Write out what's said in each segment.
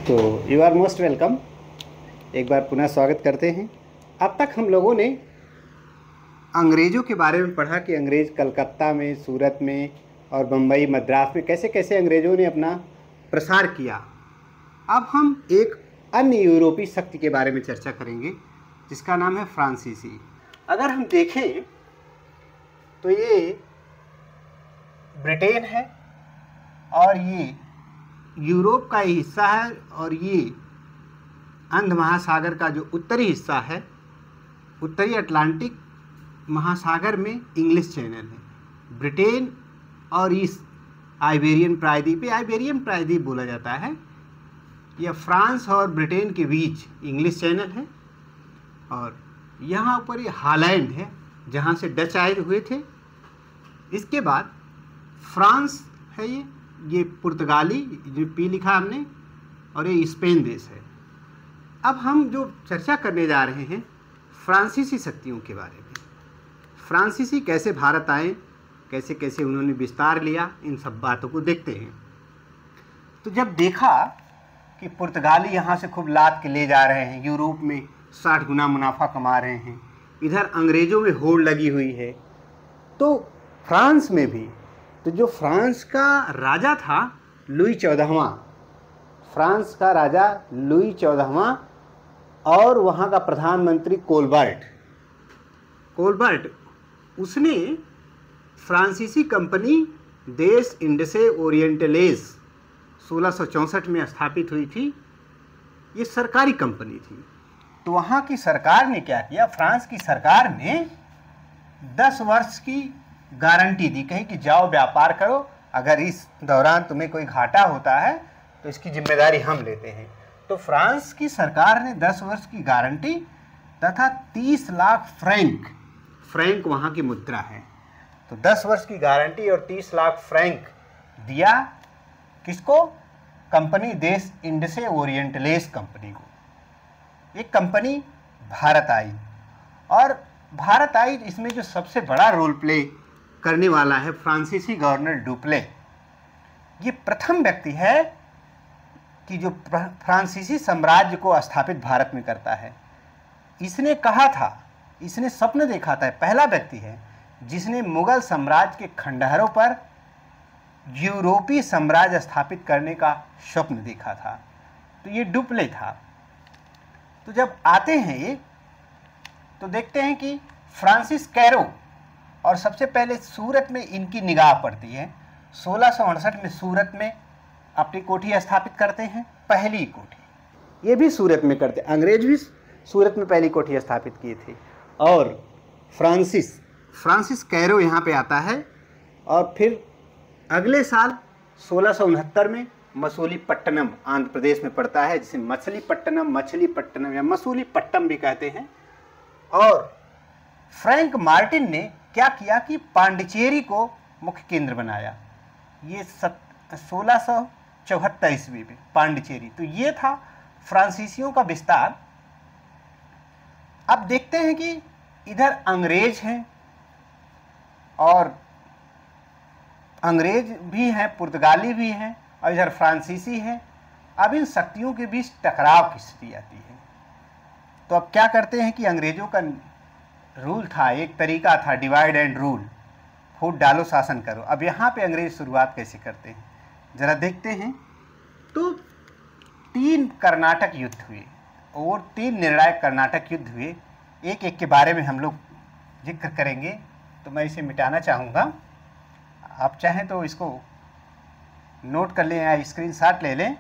तो you are most welcome. एक बार पुनः स्वागत करते हैं। अब तक हम लोगों ने अंग्रेज़ों के बारे में पढ़ा कि अंग्रेज़ कलकत्ता में, सूरत में और बम्बई, मद्रास में कैसे कैसे अंग्रेज़ों ने अपना प्रसार किया। अब हम एक अन्य यूरोपीय शक्ति के बारे में चर्चा करेंगे जिसका नाम है फ्रांसीसी। अगर हम देखें तो ये ब्रिटेन है और ये यूरोप का ही हिस्सा है और ये अंध महासागर का जो उत्तरी हिस्सा है, उत्तरी अटलांटिक महासागर में इंग्लिश चैनल है। ब्रिटेन और इस आइबेरियन प्रायद्वीप, आइबेरियन प्रायद्वीप बोला जाता है, यह फ्रांस और ब्रिटेन के बीच इंग्लिश चैनल है। और यहाँ ऊपर ये हॉलैंड है जहाँ से डच आए हुए थे। इसके बाद फ्रांस है, ये पुर्तगाली जो पी लिखा हमने, और ये स्पेन देश है। अब हम जो चर्चा करने जा रहे हैं फ्रांसीसी शक्तियों के बारे में। फ्रांसीसी कैसे भारत आए, कैसे कैसे उन्होंने विस्तार लिया, इन सब बातों को देखते हैं। तो जब देखा कि पुर्तगाली यहाँ से खूब लाद के ले जा रहे हैं, यूरोप में 60 गुना मुनाफा कमा रहे हैं, इधर अंग्रेज़ों में होड़ लगी हुई है, तो फ्रांस में भी, तो जो फ्रांस का राजा था लुई 14वां, फ्रांस का राजा लुई 14वां और वहाँ का प्रधानमंत्री कोलबर्ट, उसने फ्रांसीसी कंपनी देश इंडसे ओरिएंटलेस 1664 में स्थापित हुई थी। ये सरकारी कंपनी थी। तो वहाँ की सरकार ने क्या किया, फ्रांस की सरकार ने 10 वर्ष की गारंटी दी, कही कि जाओ व्यापार करो, अगर इस दौरान तुम्हें कोई घाटा होता है तो इसकी जिम्मेदारी हम लेते हैं। तो फ्रांस की सरकार ने 10 वर्ष की गारंटी तथा 30 लाख फ्रैंक वहाँ की मुद्रा है, तो 10 वर्ष की गारंटी और 30 लाख फ्रैंक दिया। किसको? कंपनी देश इंडसे ओरिएंटलेस कंपनी को। एक कंपनी भारत आई, और भारत आई, इसमें जो सबसे बड़ा रोल प्ले करने वाला है फ्रांसीसी गवर्नर डुप्ले। ये प्रथम व्यक्ति है कि जो फ्रांसीसी साम्राज्य को स्थापित भारत में करता है। इसने कहा था, इसने स्वप्न देखा था, पहला व्यक्ति है जिसने मुगल साम्राज्य के खंडहरों पर यूरोपीय साम्राज्य स्थापित करने का स्वप्न देखा था। तो ये डुप्ले था। तो जब आते हैं ये, तो देखते हैं कि फ्रांसिस कैरो, और सबसे पहले सूरत में इनकी निगाह पड़ती है। 1668 में सूरत में अपनी कोठी स्थापित करते हैं, पहली कोठी। ये भी सूरत में करते, अंग्रेज भी सूरत में पहली कोठी स्थापित की थी। और फ्रांसिस कैरो यहाँ पे आता है, और फिर अगले साल 1669 में मसूलीपट्टनम आंध्र प्रदेश में पड़ता है, जिसे मछलीपट्टनम या मसूलीपट्टम भी कहते हैं। और फ्रैंक मार्टिन ने क्या किया कि पांडिचेरी को मुख्य केंद्र बनाया। ये 1674 ईस्वी में पांडिचेरी। तो ये था फ्रांसीसियों का विस्तार। अब देखते हैं कि इधर अंग्रेज हैं, और अंग्रेज भी हैं, पुर्तगाली भी हैं, और इधर फ्रांसीसी हैं। अब इन शक्तियों के बीच टकराव की स्थिति आती है। तो अब क्या करते हैं कि अंग्रेजों का रूल था, एक तरीका था डिवाइड एंड रूल, फूट डालो शासन करो। अब यहाँ पे अंग्रेज शुरुआत कैसे करते हैं जरा देखते हैं। तो 3 कर्नाटक युद्ध हुए, और 3 निर्णायक कर्नाटक युद्ध हुए। एक एक के बारे में हम लोग जिक्र करेंगे। तो मैं इसे मिटाना चाहूँगा, आप चाहें तो इसको नोट कर लें या स्क्रीनशॉट ले लें।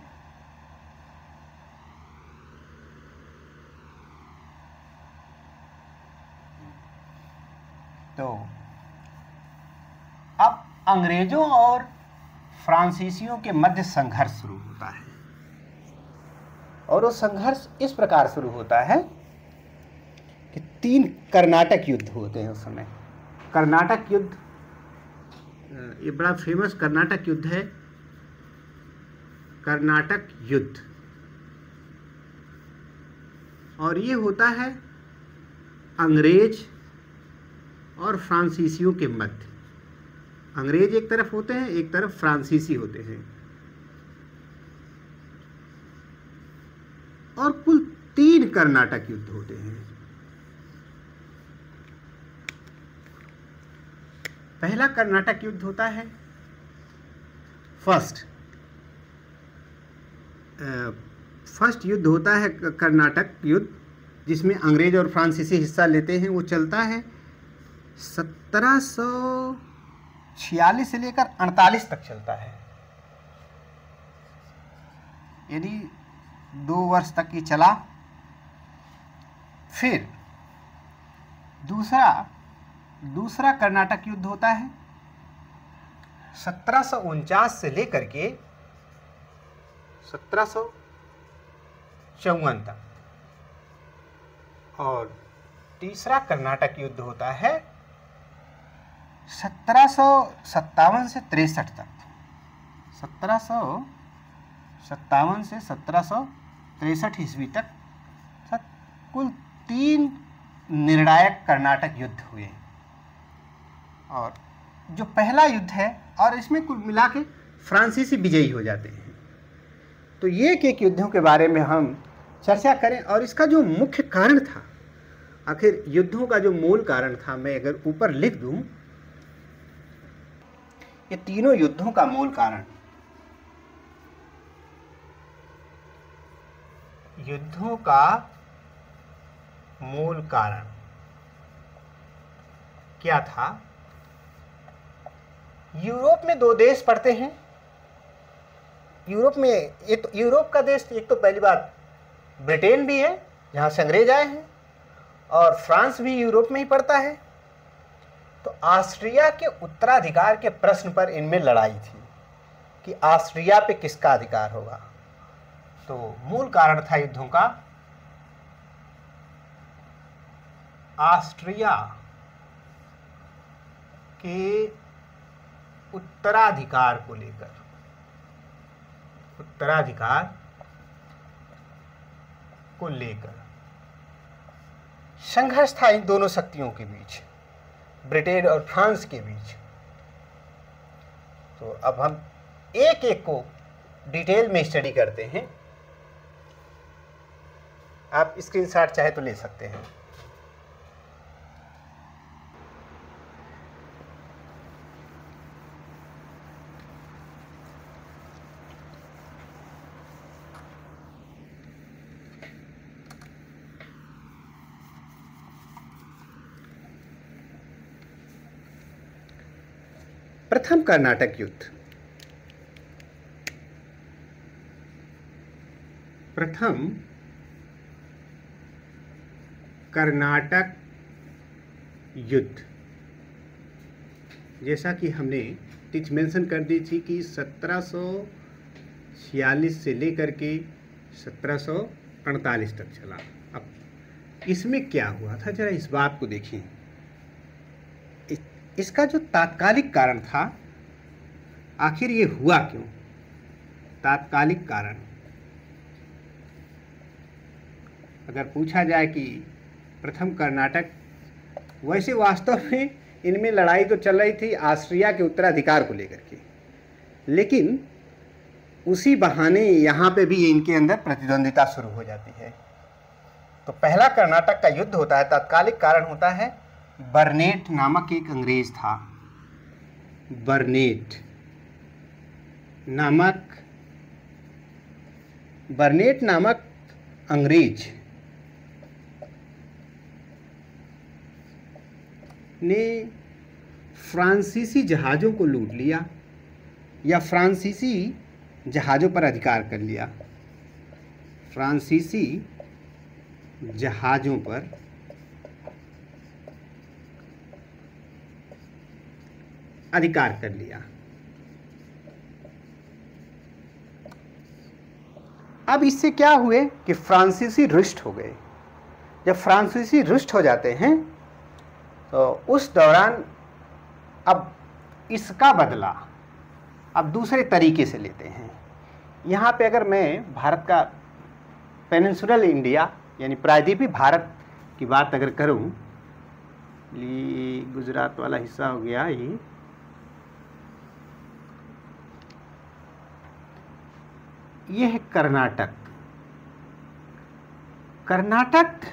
तो अब अंग्रेजों और फ्रांसीसियों के मध्य संघर्ष शुरू होता है, और वो संघर्ष इस प्रकार शुरू होता है कि 3 कर्नाटक युद्ध होते हैं उस समय। कर्नाटक युद्ध, ये बड़ा फेमस कर्नाटक युद्ध है, कर्नाटक युद्ध। और ये होता है अंग्रेज और फ्रांसीसियों के मध्य। अंग्रेज एक तरफ होते हैं, एक तरफ फ्रांसीसी होते हैं। और कुल 3 कर्नाटक युद्ध होते हैं। पहला कर्नाटक युद्ध होता है फर्स्ट युद्ध होता है कर्नाटक युद्ध, जिसमें अंग्रेज और फ्रांसीसी हिस्सा लेते हैं। वो चलता है 1746 से लेकर 48 तक चलता है, यानी 2 वर्ष तक ये चला। फिर दूसरा कर्नाटक युद्ध होता है 1749 से लेकर के 1754 तक, और तीसरा कर्नाटक युद्ध होता है 1757 से 63 तक। 1757 से 1763 ईस्वी तक कुल 3 निर्णायक कर्नाटक युद्ध हुए। और जो पहला युद्ध है, और इसमें कुल मिला के फ्रांसीसी विजयी हो जाते हैं। तो ये एक युद्धों के बारे में हम चर्चा करें, और इसका जो मुख्य कारण था, आखिर युद्धों का जो मूल कारण था, मैं अगर ऊपर लिख दूं, ये तीनों युद्धों का मूल कारण, युद्धों का मूल कारण क्या था? यूरोप में 2 देश पड़ते हैं। यूरोप में यूरोप का देश, एक तो पहली बात ब्रिटेन भी है जहाँ से अंग्रेज आए हैं, और फ्रांस भी यूरोप में ही पड़ता है। तो ऑस्ट्रिया के उत्तराधिकार के प्रश्न पर इनमें लड़ाई थी कि ऑस्ट्रिया पे किसका अधिकार होगा। तो मूल कारण था युद्धों का ऑस्ट्रिया के उत्तराधिकार को लेकर, संघर्ष था इन दोनों शक्तियों के बीच, ब्रिटेन और फ्रांस के बीच। तो अब हम एक एक को डिटेल में स्टडी करते हैं। आप स्क्रीनशॉट चाहे तो ले सकते हैं। प्रथम कर्नाटक युद्ध। प्रथम कर्नाटक युद्ध, जैसा कि हमने तिथि मेंशन कर दी थी कि 1746 से लेकर के 1748 तक चला। अब इसमें क्या हुआ था, जरा इस बात को देखिए। इसका जो तात्कालिक कारण था, आखिर ये हुआ क्यों? तात्कालिक कारण अगर पूछा जाए कि प्रथम कर्नाटक, वैसे वास्तव में इनमें लड़ाई तो चल रही थी ऑस्ट्रिया के उत्तराधिकार को लेकर के, लेकिन उसी बहाने यहाँ पे भी इनके अंदर प्रतिद्वंदिता शुरू हो जाती है। तो पहला कर्नाटक का युद्ध होता है, तात्कालिक कारण होता है बर्नेट नामक एक अंग्रेज था। बर्नेट नामक अंग्रेज ने फ्रांसीसी जहाज़ों को लूट लिया, या फ्रांसीसी जहाज़ों पर अधिकार कर लिया। फ्रांसीसी जहाज़ों पर अधिकार कर लिया। अब इससे क्या हुए कि फ्रांसीसी रुष्ट हो गए। जब फ्रांसीसी रुष्ट हो जाते हैं तो उस दौरान अब इसका बदला अब दूसरे तरीके से लेते हैं। यहाँ पे अगर मैं भारत का पेनिनसुलर इंडिया यानी प्रायद्वीपीय भारत की बात अगर करूँ, ये गुजरात वाला हिस्सा हो गया, ये है कर्नाटक। कर्नाटक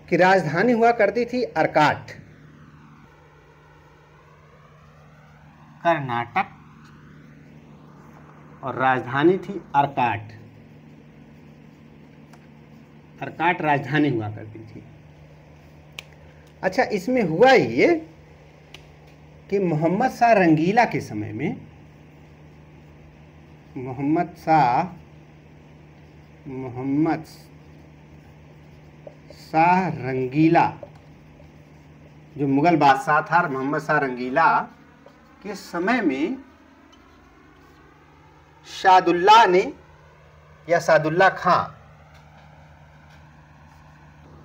की राजधानी हुआ करती थी अर्काट। कर्नाटक और राजधानी थी अर्काट। अर्काट राजधानी हुआ करती थी। अच्छा, इसमें हुआ ये कि मोहम्मद शाह रंगीला के समय में, मोहम्मद शाह रंगीला जो मुगल बादशाह था, मोहम्मद शाह रंगीला के समय में शादुल्लाह ने या सादुल्ला खां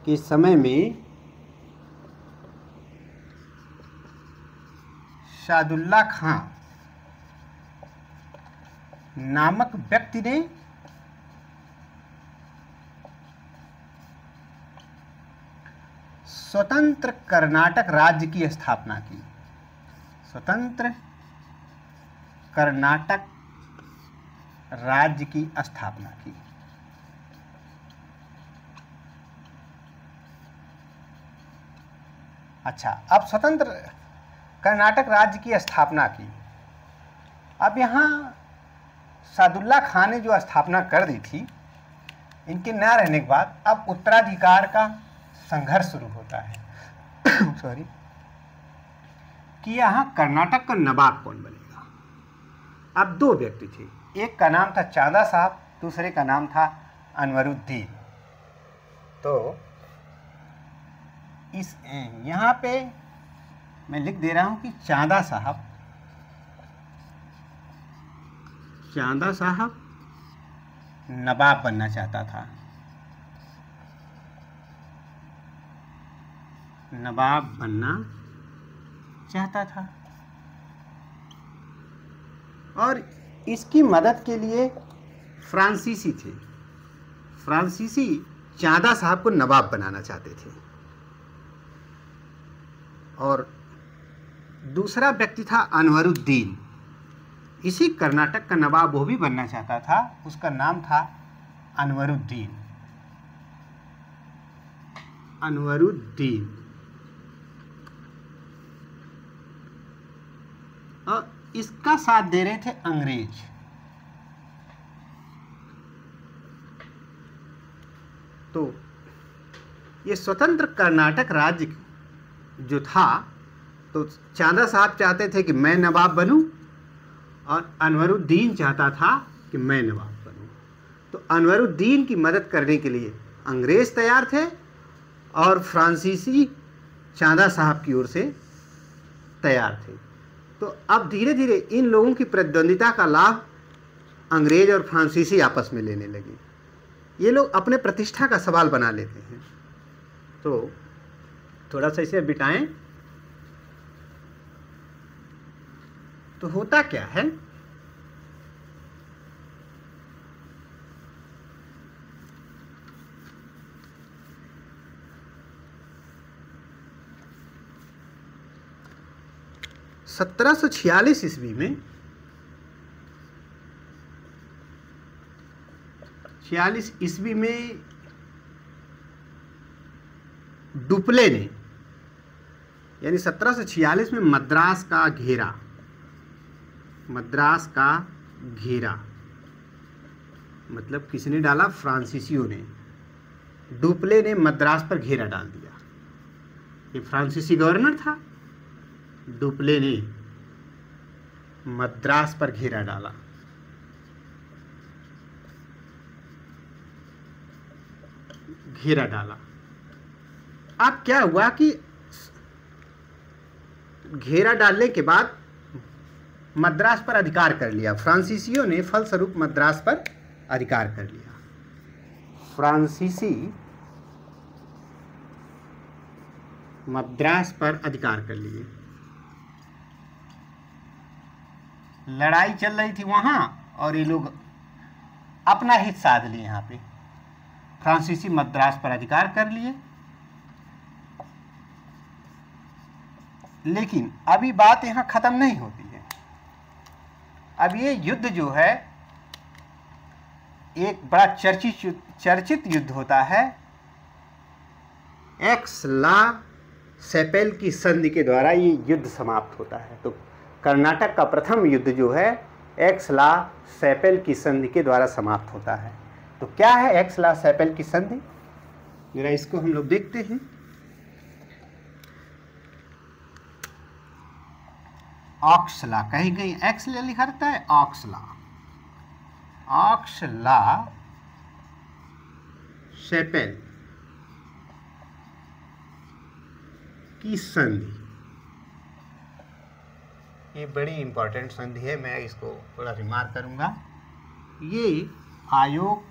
के समय में शादुल्ला खां नामक व्यक्ति ने स्वतंत्र कर्नाटक राज्य की स्थापना की। स्वतंत्र कर्नाटक राज्य की स्थापना की। अच्छा, अब स्वतंत्र कर्नाटक राज्य की स्थापना की। अब यहाँ सादुल्ला खां ने जो स्थापना कर दी थी, इनके न रहने के बाद अब उत्तराधिकार का संघर्ष शुरू होता है सॉरी, कि यहाँ कर्नाटक का नवाब कौन बनेगा। अब दो व्यक्ति थे, एक का नाम था चांदा साहब, दूसरे का नाम था अनवरुद्दीन। तो इस यहाँ पे मैं लिख दे रहा हूँ कि चांदा साहब नवाब बनना चाहता था। नवाब बनना चाहता था और इसकी मदद के लिए फ्रांसीसी थे। फ्रांसीसी चांदा साहब को नवाब बनाना चाहते थे और दूसरा व्यक्ति था अनवरुद्दीन। इसी कर्नाटक का नवाब वो भी बनना चाहता था, उसका नाम था अनवरुद्दीन। और इसका साथ दे रहे थे अंग्रेज। तो ये स्वतंत्र कर्नाटक राज्य जो था, तो चांदा साहब चाहते थे कि मैं नवाब बनूं और अनवरुद्दीन चाहता था कि मैं नवाब बनूं। तो अनवरुद्दीन की मदद करने के लिए अंग्रेज तैयार थे और फ्रांसीसी चांदा साहब की ओर से तैयार थे। तो अब धीरे धीरे इन लोगों की प्रतिद्वंदिता का लाभ अंग्रेज और फ्रांसीसी आपस में लेने लगे। ये लोग अपने प्रतिष्ठा का सवाल बना लेते हैं। तो थोड़ा सा इसे बिटाएं। तो होता क्या है, सत्रह सौ 46 ईस्वी में 46 ईस्वी में डुप्ले ने, यानी 1746 में मद्रास का घेरा मतलब किसने डाला? फ्रांसीसियों ने। डुप्ले ने मद्रास पर घेरा डाल दिया। ये फ्रांसीसी गवर्नर था, डुप्ले ने मद्रास पर घेरा डाला। अब क्या हुआ कि घेरा डालने के बाद मद्रास पर अधिकार कर लिया। फ्रांसीसियों ने फलस्वरूप मद्रास पर अधिकार कर लिया। फ्रांसीसी मद्रास पर अधिकार कर लिए। लड़ाई चल रही थी वहां और ये लोग अपना हित साध लिए। यहाँ पे फ्रांसीसी मद्रास पर अधिकार कर लिए। लेकिन अभी बात यहाँ खत्म नहीं होती है। अब ये युद्ध जो है एक बड़ा चर्चित युद्ध होता है एक्स ला सैपेल की संधि के द्वारा ये युद्ध समाप्त होता है। तो कर्नाटक का प्रथम युद्ध जो है एक्स ला सैपेल की संधि के द्वारा समाप्त होता है। तो क्या है एक्स ला सैपेल की संधि, जरा इसको हम लोग देखते हैं। ऑक्सला, कहीं कहीं एक्स ला लिखा रहता है, ऑक्सला, ऑक्सला सैपेल की संधि, ये बड़ी इंपॉर्टेंट संधि है, मैं इसको थोड़ा रिमार्क करूंगा। ये आयोग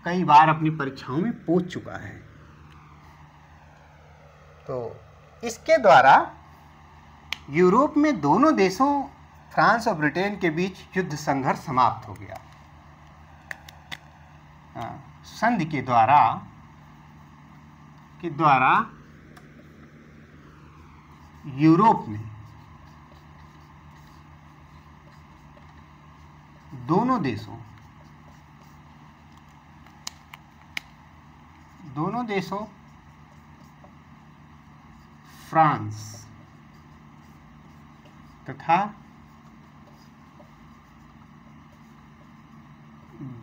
कई बार अपनी परीक्षाओं में पूछ चुका है। तो इसके द्वारा यूरोप में दोनों देशों फ्रांस और ब्रिटेन के बीच युद्ध संघर्ष समाप्त हो गया। संधि के द्वारा यूरोप में दोनों देशों फ्रांस तथा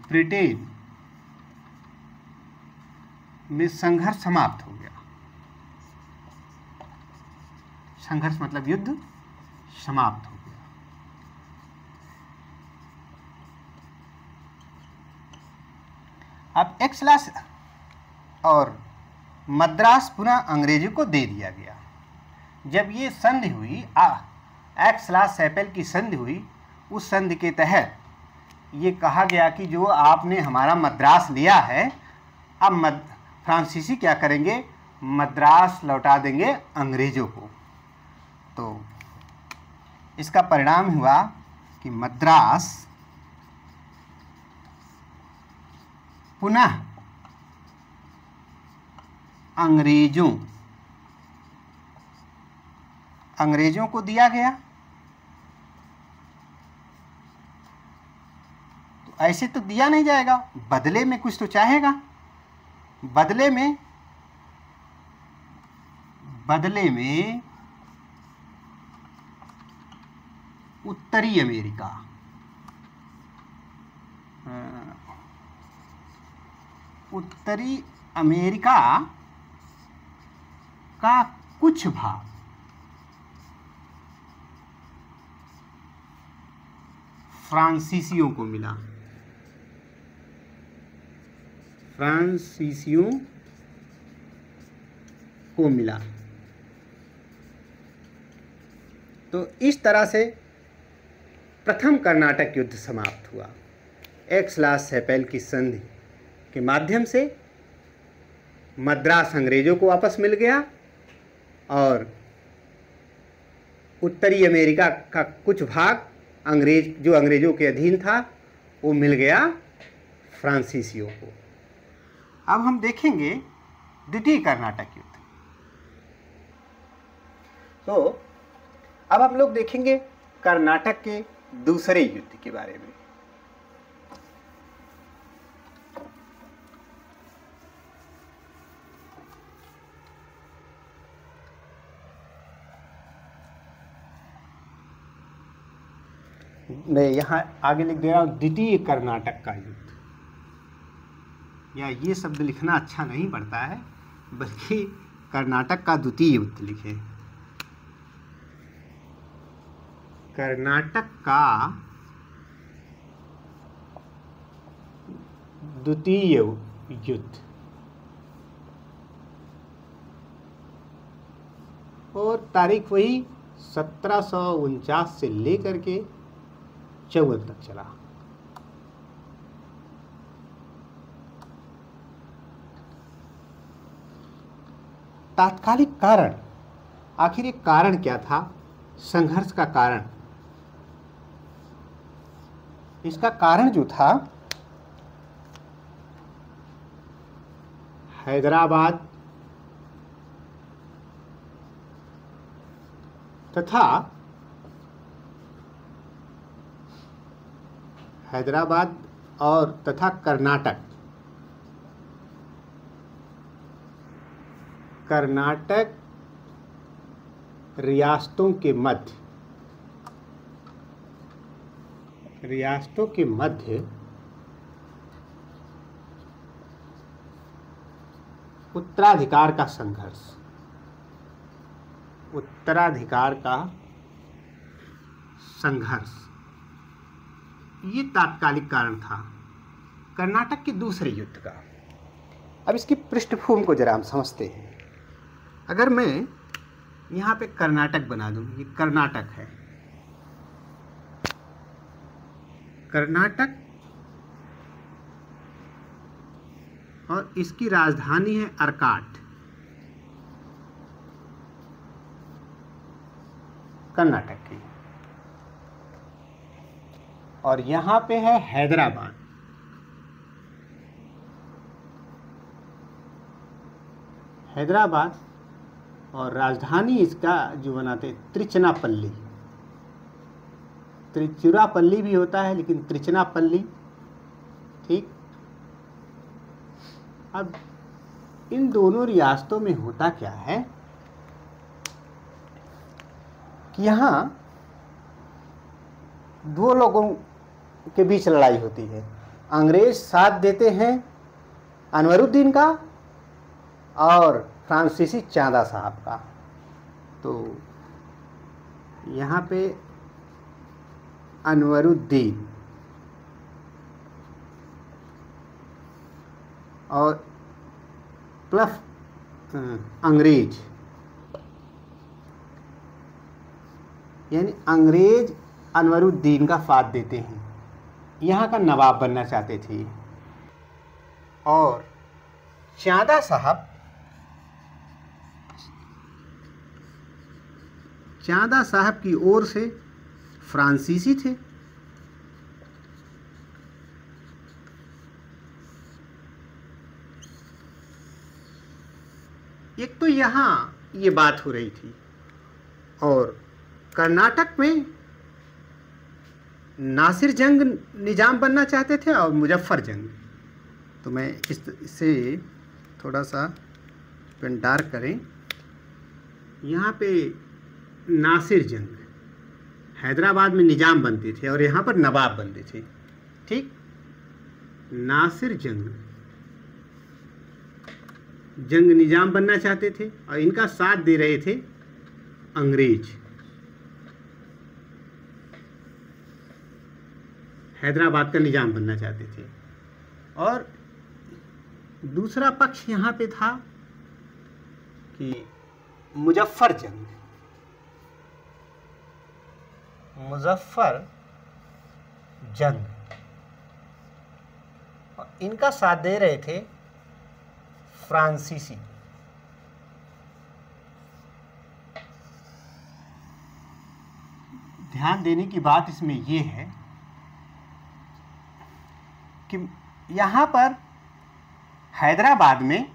ब्रिटेन में संघर्ष समाप्त हो गया। संघर्ष मतलब युद्ध समाप्त हो गया। अब एक्सला और मद्रास पुनः अंग्रेजों को दे दिया गया। जब ये संधि हुई, एक्सला सैपेल की संधि हुई, उस संधि के तहत ये कहा गया कि जो आपने हमारा मद्रास लिया है, अब फ्रांसीसी क्या करेंगे, मद्रास लौटा देंगे अंग्रेजों को। तो इसका परिणाम हुआ कि मद्रास पुनः अंग्रेजों को दिया गया। तो ऐसे तो दिया नहीं जाएगा, बदले में कुछ तो चाहेगा। बदले में उत्तरी अमेरिका का कुछ भाग फ्रांसीसियों को मिला। तो इस तरह से प्रथम कर्नाटक युद्ध समाप्त हुआ। एक्सला सैपेल की संधि के माध्यम से मद्रास अंग्रेजों को वापस मिल गया और उत्तरी अमेरिका का कुछ भाग जो अंग्रेजों के अधीन था, वो मिल गया फ्रांसीसियों को। अब हम देखेंगे द्वितीय कर्नाटक युद्ध। तो अब हम लोग देखेंगे कर्नाटक के दूसरे युद्ध के बारे में। मैं यहाँ आगे लिख दे रहा हूँ द्वितीय कर्नाटक का युद्ध, या ये शब्द लिखना अच्छा नहीं पड़ता है, बल्कि कर्नाटक का द्वितीय युद्ध लिखे। कर्नाटक का द्वितीय युद्ध, और तारीख वही 1749 से लेकर के 54 तक चला। तात्कालिक कारण, आखिर एक कारण क्या था संघर्ष का कारण? इसका कारण जो था, हैदराबाद और तथा कर्नाटक कर्नाटक रियासतों के मध्य उत्तराधिकार का संघर्ष, ये तात्कालिक कारण था कर्नाटक के दूसरे युद्ध का। अब इसकी पृष्ठभूमि को जरा हम समझते हैं। अगर मैं यहाँ पे कर्नाटक बना दूं, ये कर्नाटक है, कर्नाटक, और इसकी राजधानी है अर्काट, कर्नाटक की, और यहाँ पे है हैदराबाद, और राजधानी इसका जो बनाते त्रिचनापल्ली, त्रिचुरापल्ली भी होता है लेकिन त्रिचनापल्ली, ठीक। अब इन दोनों रियासतों में होता क्या है कि यहाँ दो लोगों के बीच लड़ाई होती है। अंग्रेज साथ देते हैं अनवरुद्दीन का और फ्रांसीसी चांदा साहब का। तो यहाँ पे अनवरुद्दीन और प्लस अंग्रेज, यानी अंग्रेज अनवरुद्दीन का साथ देते हैं, यहाँ का नवाब बनना चाहते थे। और चांदा साहब की ओर से फ्रांसीसी थे। एक तो यहाँ ये बात हो रही थी, और कर्नाटक में नासिर जंग निजाम बनना चाहते थे और मुजफ्फर जंग। तो मैं इससे थोड़ा सा पेन डार्क करें, यहाँ पे नासिर जंग हैदराबाद में निजाम बनते थे और यहाँ पर नवाब बनते थे, ठीक। नासिर जंग निजाम बनना चाहते थे और इनका साथ दे रहे थे अंग्रेज। हैदराबाद का निजाम बनना चाहते थे। और दूसरा पक्ष यहाँ पे था कि मुजफ्फर जंग, और इनका साथ दे रहे थे फ्रांसीसी। ध्यान देने की बात इसमें यह है कि यहाँ पर हैदराबाद में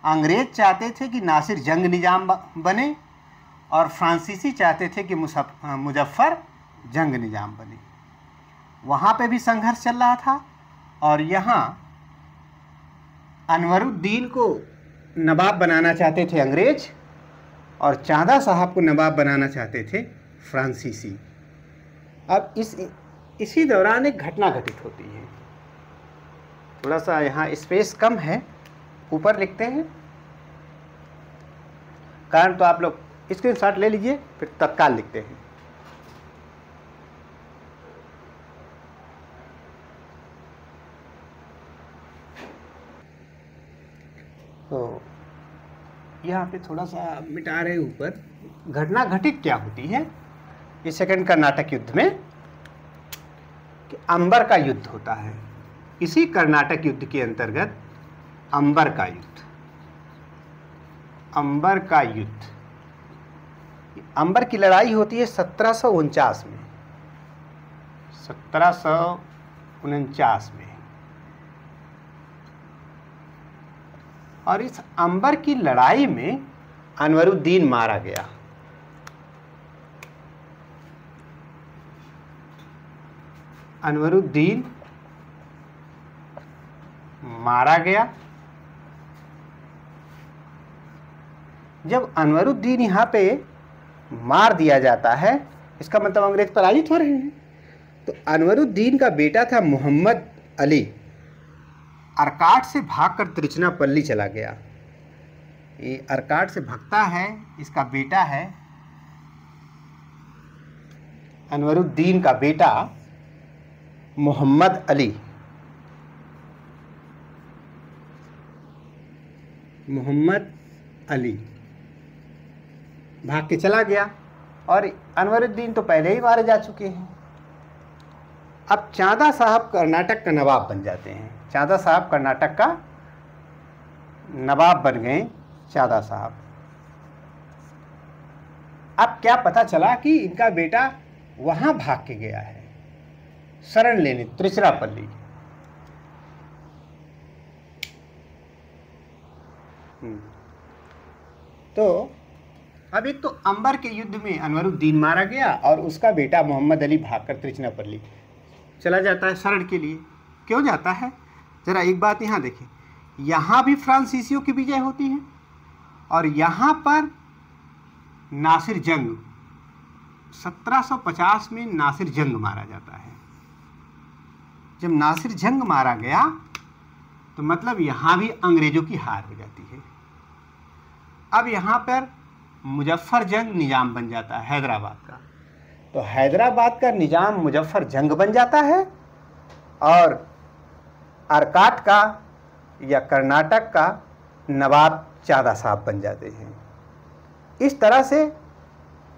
अंग्रेज चाहते थे कि नासिर जंग निजाम बने और फ्रांसीसी चाहते थे कि मुजफ्फर जंग निजाम बने। वहाँ पे भी संघर्ष चल रहा था, और यहाँ अनवरुद्दीन को नवाब बनाना चाहते थे अंग्रेज, और चांदा साहब को नवाब बनाना चाहते थे फ्रांसीसी। अब इसी दौरान एक घटना घटित होती है। थोड़ा सा यहाँ स्पेस कम है, ऊपर लिखते हैं कारण, तो आप लोग स्क्रीनशॉट ले लीजिए, फिर तत्काल लिखते हैं। तो यहाँ पे थोड़ा सा मिटा रहे ऊपर। घटना घटित क्या होती है इस सेकंड कर्नाटक युद्ध में कि अंबर का युद्ध होता है। इसी कर्नाटक युद्ध के अंतर्गत अंबर का युद्ध, अंबर की लड़ाई होती है 1749 में। 1749 में, और इस अंबर की लड़ाई में अनवरुद्दीन मारा गया। अनवरुद्दीन मारा गया जब अनवरुद्दीन यहाँ पे मार दिया जाता है, इसका मतलब अंग्रेज पराजित हो रहे हैं। तो अनवरुद्दीन का बेटा था मोहम्मद अली, अर्काट से भागकर त्रिचनापल्ली चला गया। ये अर्काट से भागता है, इसका बेटा है अनवरुद्दीन का बेटा मोहम्मद अली। मोहम्मद अली भाग के चला गया और अनवरुद्दीन तो पहले ही मारे जा चुके हैं। अब चांदा साहब कर्नाटक का नवाब बन जाते हैं। चांदा साहब कर्नाटक का नवाब बन गए चांदा साहब। अब क्या पता चला कि इनका बेटा वहां भाग के गया है शरण लेने त्रिचनापल्ली। तो अब एक तो अंबर के युद्ध में अनवरुद्दीन मारा गया और उसका बेटा मोहम्मद अली भागकर त्रिचनापल्ली चला जाता है शरण के लिए। क्यों जाता है? जरा एक बात यहाँ देखें, यहाँ भी फ्रांसीसियों की विजय होती है और यहाँ पर नासिर जंग 1750 में नासिर जंग मारा जाता है। जब नासिर जंग मारा गया तो मतलब यहाँ भी अंग्रेजों की हार हो जाती है। अब यहाँ पर मुजफ्फर जंग निजाम बन जाता है हैदराबाद का। तो हैदराबाद का निजाम मुजफ्फर जंग बन जाता है और अर्काट का या कर्नाटक का नवाब चांदा साहब बन जाते हैं। इस तरह से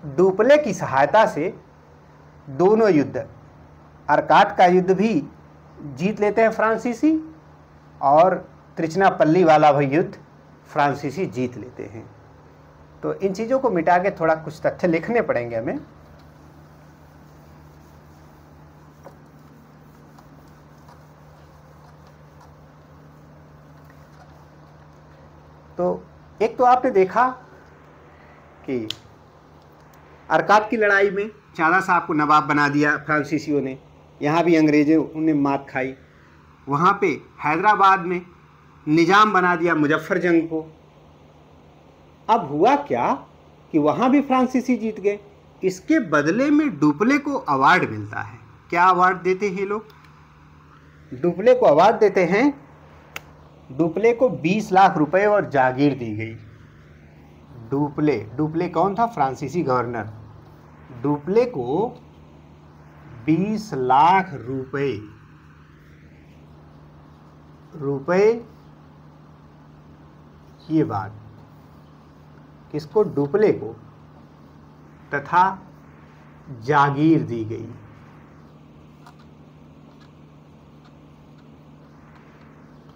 डुप्ले की सहायता से दोनों युद्ध, अर्काट का युद्ध भी जीत लेते हैं फ्रांसीसी और त्रिचनापल्ली वाला भी युद्ध फ्रांसीसी जीत लेते हैं। तो इन चीज़ों को मिटा के थोड़ा कुछ तथ्य लिखने पड़ेंगे हमें। तो एक तो आपने देखा कि अर्काट की लड़ाई में चांदा साहब को नवाब बना दिया फ्रांसीसियों ने, यहाँ भी अंग्रेजों ने मात खाई। वहाँ पे हैदराबाद में निजाम बना दिया मुजफ्फर जंग को। अब हुआ क्या कि वहाँ भी फ्रांसीसी जीत गए। इसके बदले में डुप्ले को अवार्ड मिलता है। क्या अवार्ड देते हैं लोग? डुप्ले को अवार्ड देते हैं। डुप्ले को 20 लाख रुपए और जागीर दी गई। डुप्ले कौन था? फ्रांसीसी गवर्नर। डुप्ले को 20 लाख रुपए ये बात किसको? डुप्ले को, तथा जागीर दी गई।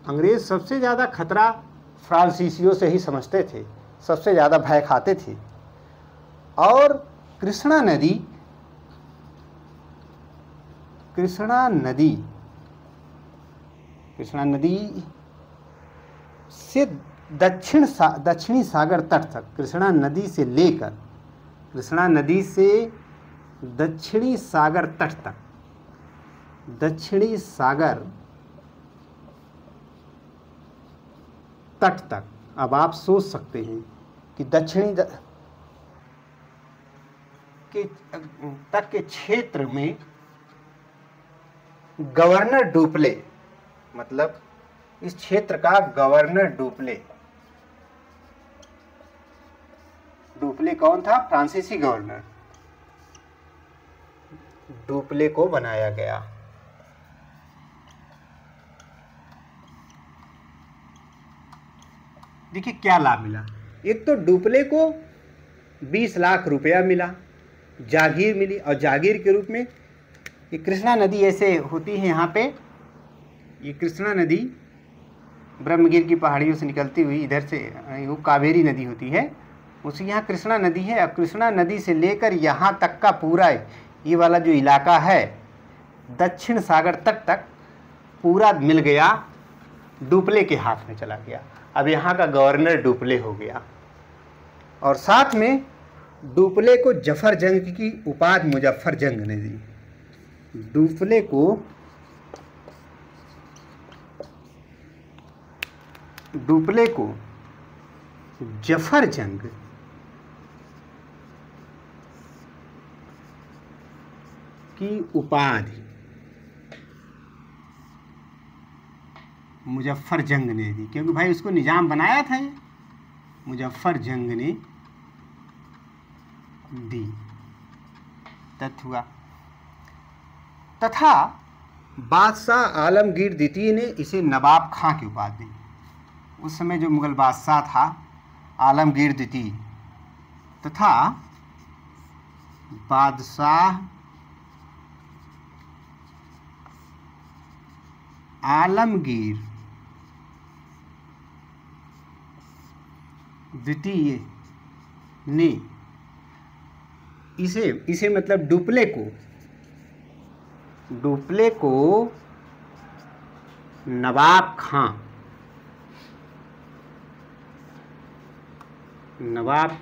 अंग्रेज सबसे ज़्यादा खतरा फ्रांसीसियों से ही समझते थे, सबसे ज़्यादा भय खाते थे। और कृष्णा नदी से दक्षिणी सागर तट तक, कृष्णा नदी से लेकर कृष्णा नदी से दक्षिणी सागर तट तक, दक्षिणी सागर तट तक। अब आप सोच सकते हैं कि दक्षिणी तक के क्षेत्र में गवर्नर डुप्ले, मतलब इस क्षेत्र का गवर्नर डुप्ले कौन था? फ्रांसीसी गवर्नर। डुप्ले को बनाया गया। देखिए क्या लाभ मिला। एक तो डुप्ले को 20 लाख रुपया मिला, जागीर मिली, और जागीर के रूप में ये कृष्णा नदी ऐसे होती है यहाँ पे। ये कृष्णा नदी ब्रह्मगिर की पहाड़ियों से निकलती हुई इधर से, वो कावेरी नदी होती है, उसी यहाँ कृष्णा नदी है। अब कृष्णा नदी से लेकर यहाँ तक का पूरा ये वाला जो इलाका है दक्षिण सागर तट तक पूरा मिल गया, डुप्ले के हाथ में चला गया। अब यहाँ का गवर्नर डुप्ले हो गया। और साथ में डुप्ले को जफर जंग की उपाधि मुजफ्फर जंग ने दी। डुप्ले को जफर जंग की उपाधि मुजफ्फर जंग ने दी, क्योंकि भाई उसको निजाम बनाया था ये, मुजफ्फर जंग ने दी। तथ्य हुआ। तथा बादशाह आलमगीर द्वितीय ने इसे नवाब खां की उपाधि दी। उस समय जो मुगल बादशाह था आलमगीर द्वितीय तथा बादशाह आलमगीर द्वितीय ने इसे मतलब डुप्ले को नवाब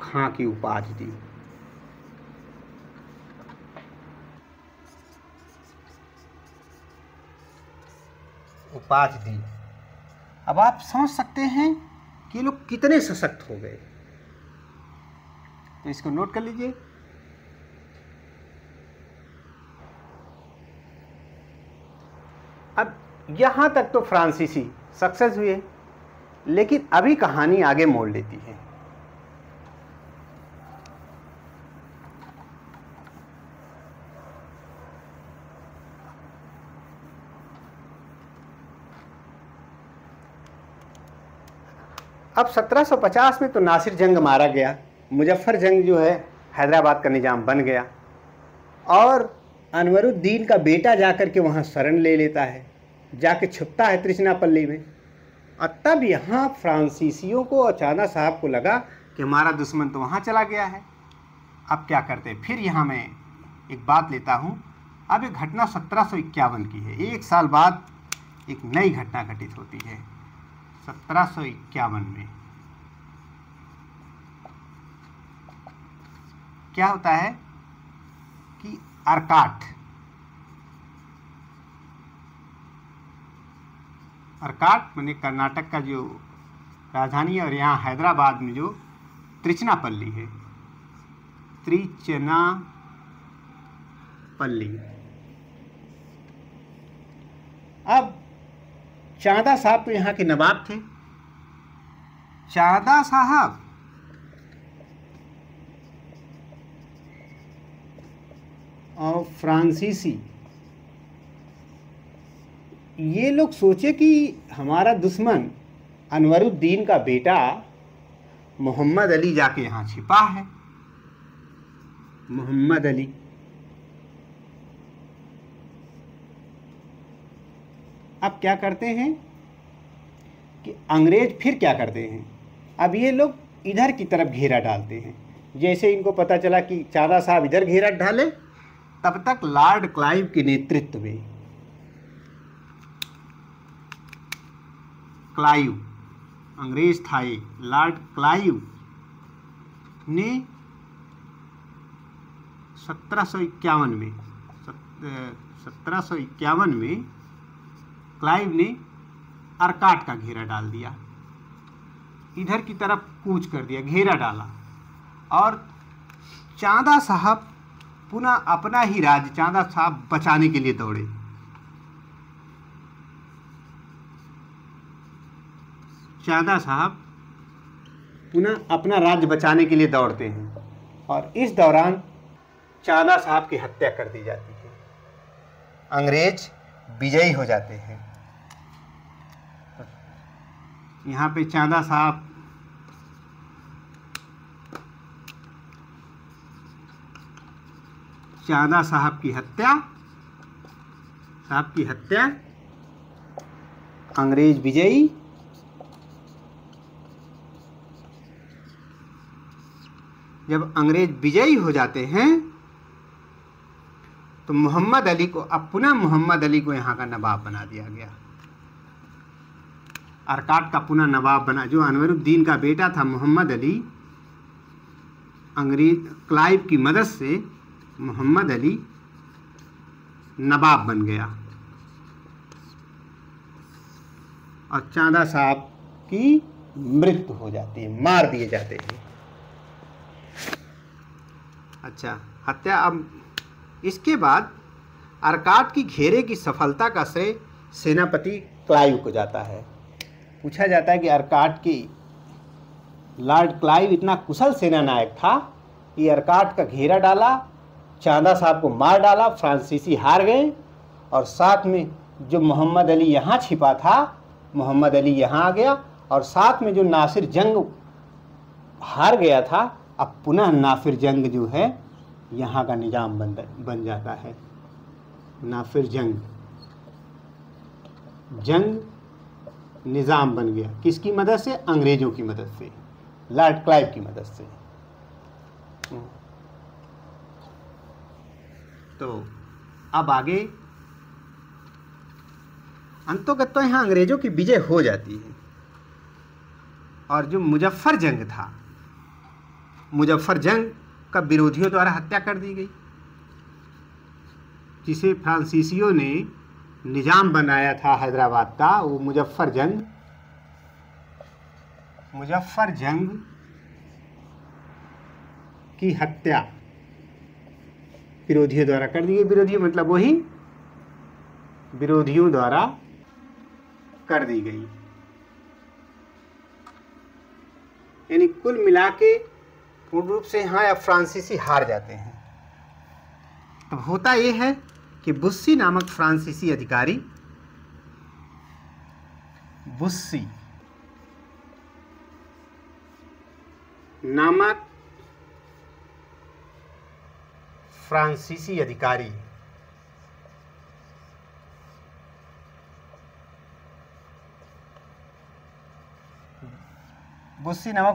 खां की उपाधि दी। अब आप समझ सकते हैं कि ये लोग कितने सशक्त हो गए। तो इसको नोट कर लीजिए। अब यहां तक तो फ्रांसीसी सक्सेस हुए, लेकिन अभी कहानी आगे मोड़ लेती है। अब 1750 में तो नासिर जंग मारा गया, मुजफ्फर जंग जो है हैदराबाद का निजाम बन गया, और अनवरुद्दीन का बेटा जाकर के वहाँ शरण ले लेता है, जाके छुपता है त्रिचनापल्ली में। और तब यहाँ फ्रांसीसियों को और चांदा साहब को लगा कि हमारा दुश्मन तो वहाँ चला गया है, अब क्या करते। फिर यहाँ मैं एक बात लेता हूँ। अब ये घटना 1751 की है। एक साल बाद एक नई घटना घटित होती है 1751 में। क्या होता है कि अर्काट माने कर्नाटक का जो राजधानी है, और यहाँ हैदराबाद में जो त्रिचनापल्ली है, त्रिचनापल्ली। अब चांदा साहब तो यहाँ के नवाब थे। चांदा साहब और फ्रांसीसी ये लोग सोचे कि हमारा दुश्मन अनवरुद्दीन का बेटा मोहम्मद अली जाके यहाँ छिपा है। मोहम्मद अली अब क्या करते हैं कि अंग्रेज फिर क्या करते हैं, अब ये लोग इधर की तरफ घेरा डालते हैं। जैसे इनको पता चला कि चांदा साहब इधर घेरा डाले, तब तक लॉर्ड क्लाइव के नेतृत्व में क्लाइव अंग्रेज था, ये लॉर्ड क्लाइव ने 1751 में क्लाइव ने अर्काट का घेरा डाल दिया, इधर की तरफ कूच कर दिया, घेरा डाला, और चांदा साहब पुनः अपना ही राज्य चांदा साहब बचाने के लिए दौड़े। चांदा साहब पुनः अपना राज्य बचाने के लिए दौड़ते हैं, और इस दौरान चांदा साहब की हत्या कर दी जाती है। अंग्रेज विजयी हो जाते हैं। यहाँ पे चांदा साहब की हत्या, अंग्रेज विजयी। जब अंग्रेज विजयी हो जाते हैं तो मोहम्मद अली को, अब पुनः मोहम्मद अली को यहाँ का नवाब बना दिया गया। अर्काट का पुनः नवाब बना, जो अनवरुद्दीन का बेटा था मोहम्मद अली, अंग्रेज क्लाइव की मदद से मोहम्मद अली नवाब बन गया, और चांदा साहब की मृत्यु हो जाती है, मार दिए जाते हैं। अच्छा, हत्या। अब इसके बाद अर्काट की घेरे की सफलता का श्रेय सेनापति क्लाइव को जाता है। पूछा जाता है कि अर्काट की लॉर्ड क्लाइव इतना कुशल सेना नायक था कि अर्काट का घेरा डाला, चांदा साहब को मार डाला, फ्रांसीसी हार गए, और साथ में जो मोहम्मद अली यहाँ छिपा था, मोहम्मद अली यहाँ आ गया, और साथ में जो नासिर जंग हार गया था, अब पुनः नासिर जंग जो है यहाँ का निजाम बन जाता है। नासिर जंग निज़ाम बन गया। किसकी मदद से? अंग्रेज़ों की मदद से, लॉर्ड क्लाइव की मदद से। तो अब आगे अंतोगत्वा यहाँ अंग्रेज़ों की विजय हो जाती है, और जो मुजफ्फर जंग था, मुजफ्फर जंग का विरोधियों द्वारा हत्या कर दी गई, जिसे फ्रांसीसियों ने निजाम बनाया था हैदराबाद का, वो मुजफ्फर जंग की हत्या विरोधियों द्वारा कर दी गई। विरोधी मतलब वही विरोधियों द्वारा कर दी गई। यानी कुल मिला के पूर्ण रूप से यहाँ अब फ्रांसीसी हार जाते हैं। अब होता यह है कि बुस्सी नामक फ्रांसीसी अधिकारी, बुस्सी नामक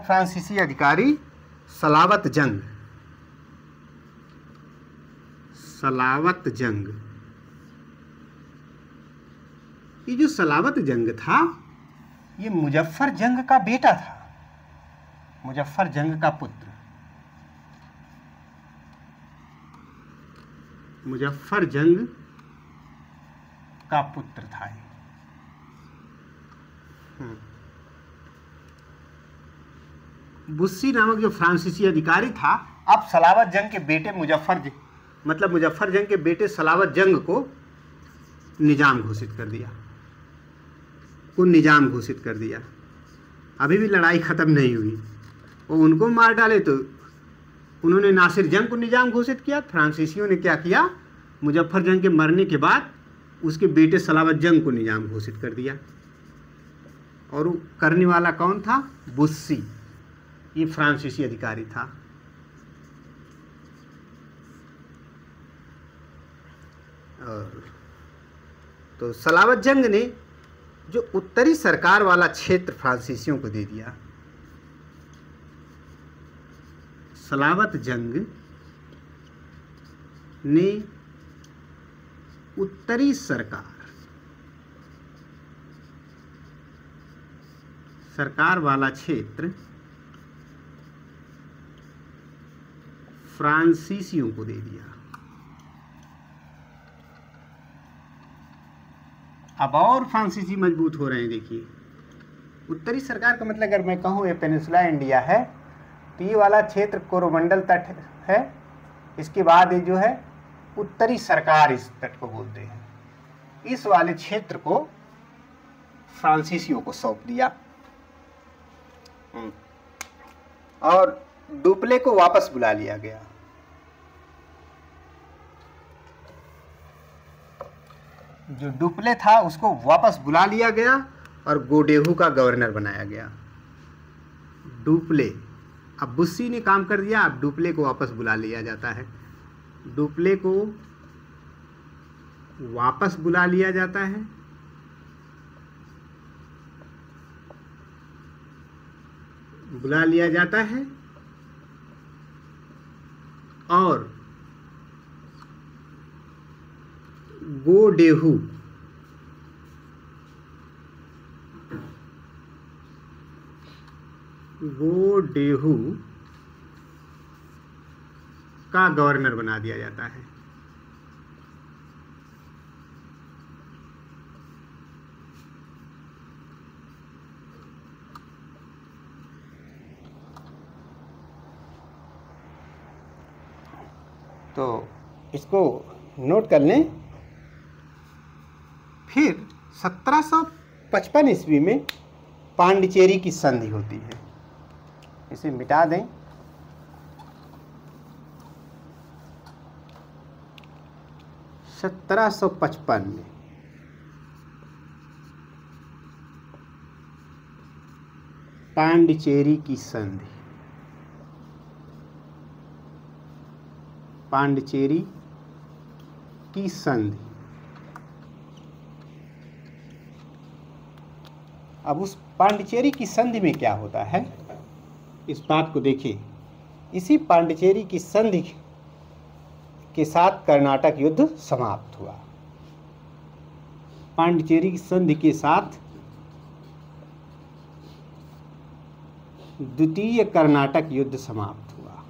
फ्रांसीसी अधिकारी सलावत जंग, ये जो सलावत जंग था, ये मुजफ्फर जंग का बेटा था, मुजफ्फर जंग का पुत्र, मुजफ्फर जंग का पुत्र था। बुस्सी नामक जो फ्रांसीसी अधिकारी था, अब सलावत जंग के बेटे मुजफ्फर जंग के बेटे सलावत जंग को निजाम घोषित कर दिया। अभी भी लड़ाई ख़त्म नहीं हुई। वो उनको मार डाले तो उन्होंने नासिर जंग को निजाम घोषित किया। फ्रांसीसियों ने क्या किया? मुजफ्फर जंग के मरने के बाद उसके बेटे सलावत जंग को निजाम घोषित कर दिया। और वो करने वाला कौन था? बुस्सी, ये फ्रांसीसी अधिकारी था। और तो सलावत जंग ने जो उत्तरी सरकार वाला क्षेत्र फ्रांसीसियों को दे दिया। सलावत जंग ने उत्तरी सरकार वाला क्षेत्र फ्रांसीसियों को दे दिया। अब और फ्रांसीसी मजबूत हो रहे हैं। देखिए, उत्तरी सरकार का मतलब अगर मैं कहूँ ये पेनिनसुला इंडिया है, तो ये वाला क्षेत्र कोरोमंडल तट है। इसके बाद ये जो है उत्तरी सरकार, इस तट को बोलते हैं। इस वाले क्षेत्र को फ्रांसीसियों को सौंप दिया और डुप्ले को वापस बुला लिया गया। जो डुप्ले था उसको वापस बुला लिया गया और गोडेहू का गवर्नर बनाया गया। डुप्ले, अब बुस्सी ने काम कर दिया, अब डुप्ले को वापस बुला लिया जाता है। डुप्ले को वापस बुला लिया जाता है और गोडेहू का गवर्नर बना दिया जाता है। तो इसको नोट कर लें। फिर 1755 ईस्वी में पांडिचेरी की संधि होती है। इसे मिटा दें। सत्रह सौ पचपन में पांडिचेरी की संधि, पांडिचेरी की संधि। अब उस पांडिचेरी की संधि में क्या होता है, इस बात को देखिए। इसी पांडिचेरी की संधि के साथ कर्नाटक युद्ध समाप्त हुआ। पांडिचेरी की संधि के साथ द्वितीय कर्नाटक युद्ध समाप्त हुआ।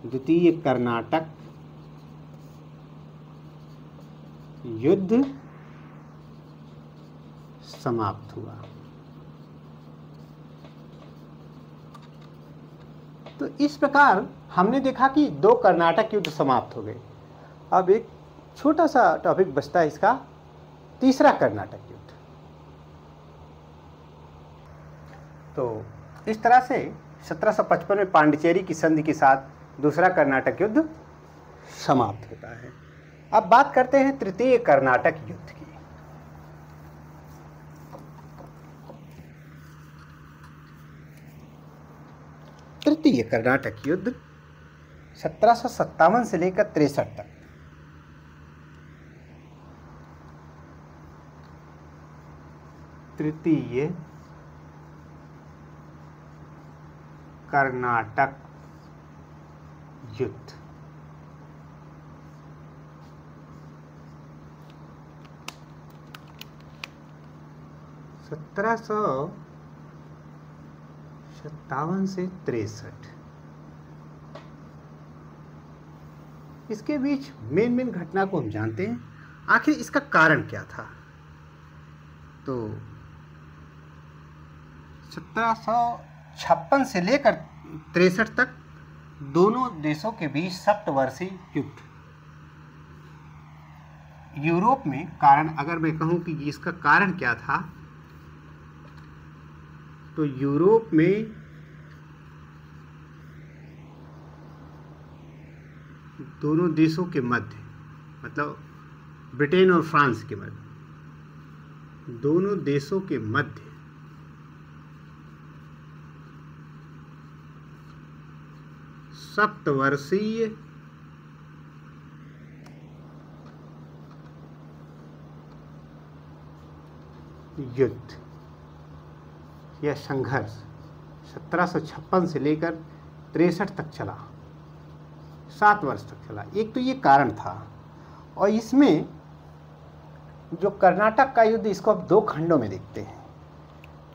द्वितीय कर्नाटक युद्ध समाप्त हुआ। तो इस प्रकार हमने देखा कि 2 कर्नाटक युद्ध समाप्त हो गए। अब एक छोटा सा टॉपिक बचता है इसका, तीसरा कर्नाटक युद्ध। तो इस तरह से 1755 में पांडिचेरी की संधि के साथ दूसरा कर्नाटक युद्ध समाप्त होता है। अब बात करते हैं तृतीय कर्नाटक युद्ध की। तृतीय कर्नाटक युद्ध 1757 से लेकर 63 तक। तृतीय कर्नाटक युद्ध। सत्रह सौ 57 से 63। इसके बीच मेन घटना को हम जानते हैं। आखिर इसका कारण क्या था? तो 1756 से लेकर 63 तक दोनों देशों के बीच सप्तवर्षीय युद्ध। यूरोप में कारण, अगर मैं कहूं कि इसका कारण क्या था, तो यूरोप में दोनों देशों के मध्य, मतलब ब्रिटेन और फ्रांस के मध्य, दोनों देशों के मध्य सप्तवर्षीय युद्ध या संघर्ष 1756 से लेकर 63 तक चला, 7 वर्ष तक चला। एक तो ये कारण था, और इसमें जो कर्नाटक का युद्ध, इसको अब 2 खंडों में देखते हैं।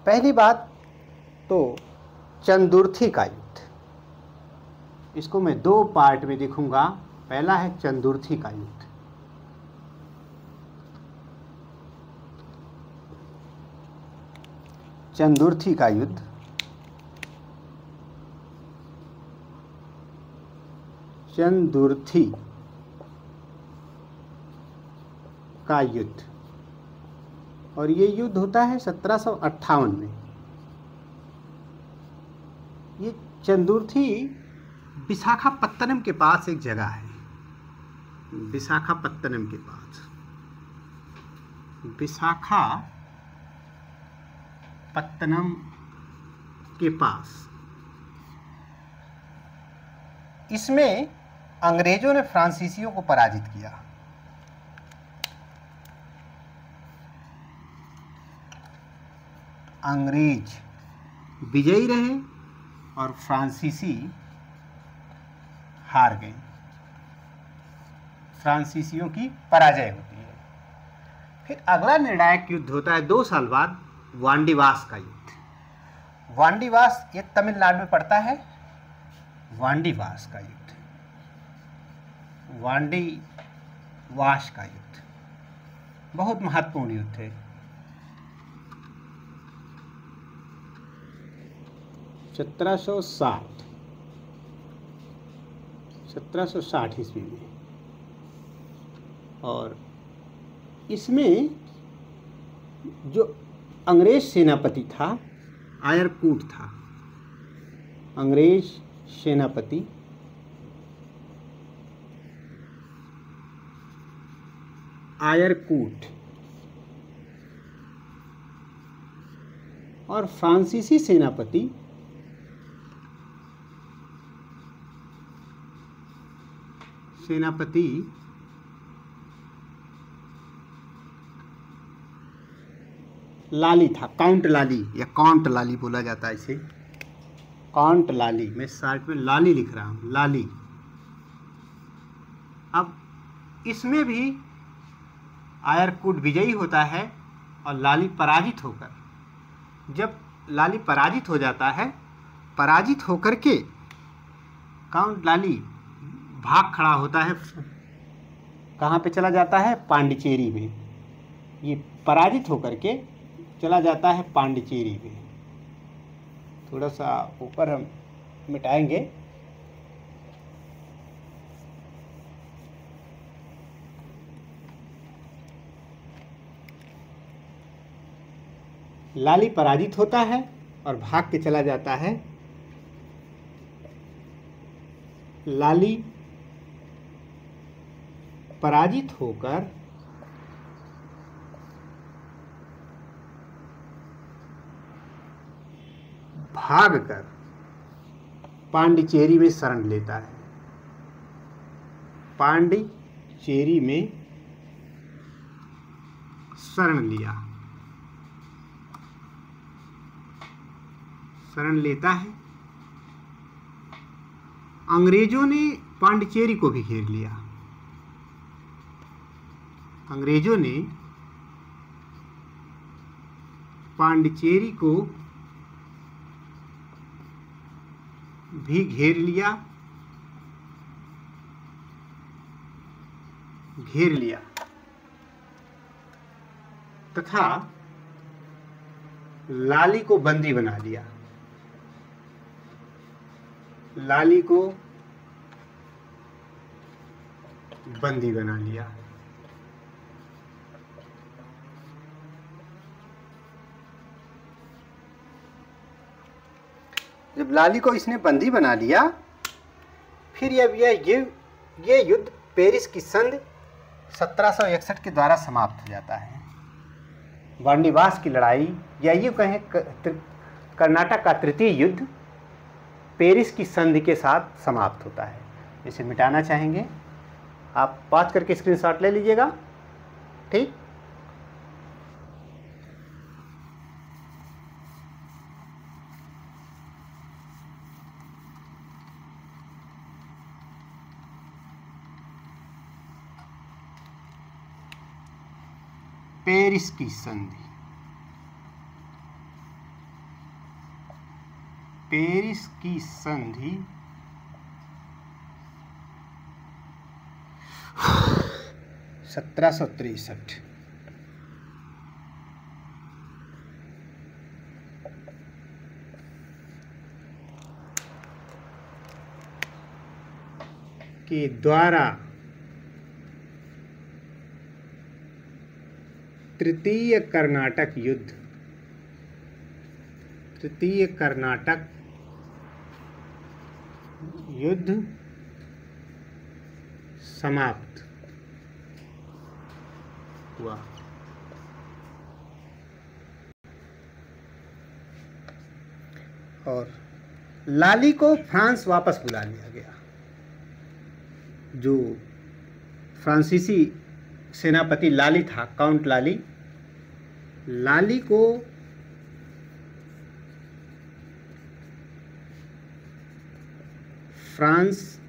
पहली बात तो चंदुर्थी का युद्ध, इसको मैं 2 पार्ट में देखूंगा। पहला है चंदुर्थी का युद्ध। चंदुर्थी का युद्ध चंदुर्थी का युद्ध, और ये युद्ध होता है 1758 में। ये चंदुर्थी विशाखापत्तनम के पास एक जगह है, विशाखापत्तनम के पास, विशाखापत्तनम के पास। इसमें अंग्रेजों ने फ्रांसीसियों को पराजित किया। अंग्रेज विजयी रहे और फ्रांसीसी हार गए। फ्रांसीसियों की पराजय होती है। फिर अगला निर्णायक युद्ध होता है 2 साल बाद, वांडीवास का युद्ध। वांडीवास ये तमिलनाडु में पड़ता है। वांडीवास का युद्ध, वांडीवास का युद्ध बहुत महत्वपूर्ण युद्ध है। 1760 1760 ईस्वी में। और इसमें जो अंग्रेज सेनापति था आयरकूट था, अंग्रेज सेनापति आयरकूट और फ्रांसीसी सेनापति लाली था, काउंट लाली या काउंट लाली बोला जाता है इसे, काउंट लाली। मैं शार्ट में लाली लिख रहा हूँ, लाली। अब इसमें भी आयरकूट विजयी होता है और लाली पराजित होकर, जब लाली पराजित हो जाता है, पराजित होकर के काउंट लाली भाग खड़ा होता है। कहाँ पे चला जाता है? पांडिचेरी में। ये पराजित होकर के चला जाता है पांडिचेरी में। थोड़ा सा ऊपर हम मिटाएंगे। लाली पराजित होता है और भाग के चला जाता है। लाली पराजित होकर भागकर पांडिचेरी में शरण लेता है। पांडिचेरी में शरण लिया, शरण लेता है। अंग्रेजों ने पांडिचेरी को भी घेर लिया। अंग्रेजों ने पांडिचेरी को भी घेर लिया, तथा लाली को बंदी बना लिया। लाली को बंदी बना लिया। जब लाली को इसने बंदी बना लिया, फिर ये युद्ध पेरिस की संधि 1761 के द्वारा समाप्त हो जाता है। वार्निवास की लड़ाई, या ये कहें कर्नाटक का तृतीय युद्ध पेरिस की संधि के साथ समाप्त होता है। इसे मिटाना चाहेंगे, आप पॉज करके स्क्रीनशॉट ले लीजिएगा। ठीक, पेरिस की संधि, पेरिस की संधि 1763 के द्वारा तृतीय कर्नाटक युद्ध समाप्त हुआ। और लाली को फ्रांस वापस बुला लिया गया। जो फ्रांसीसी सेनापति लाली था, काउंट लाली, लाली को फ्रांस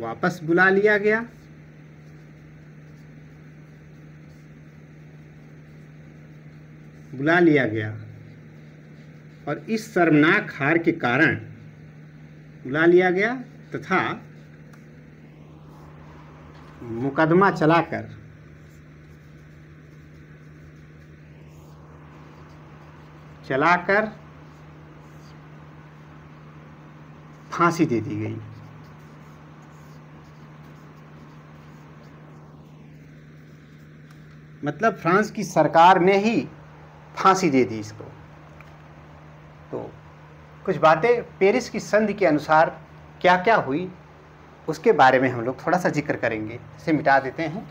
वापस बुला लिया गया। और इस शर्मनाक हार के कारण बुला लिया गया तथा मुकदमा चलाकर फांसी दे दी गई। मतलब फ्रांस की सरकार ने ही फांसी दे दी इसको। तो कुछ बातें पेरिस की संधि के अनुसार क्या क्या हुई उसके बारे में हम लोग थोड़ा सा जिक्र करेंगे। इसे मिटा देते हैं।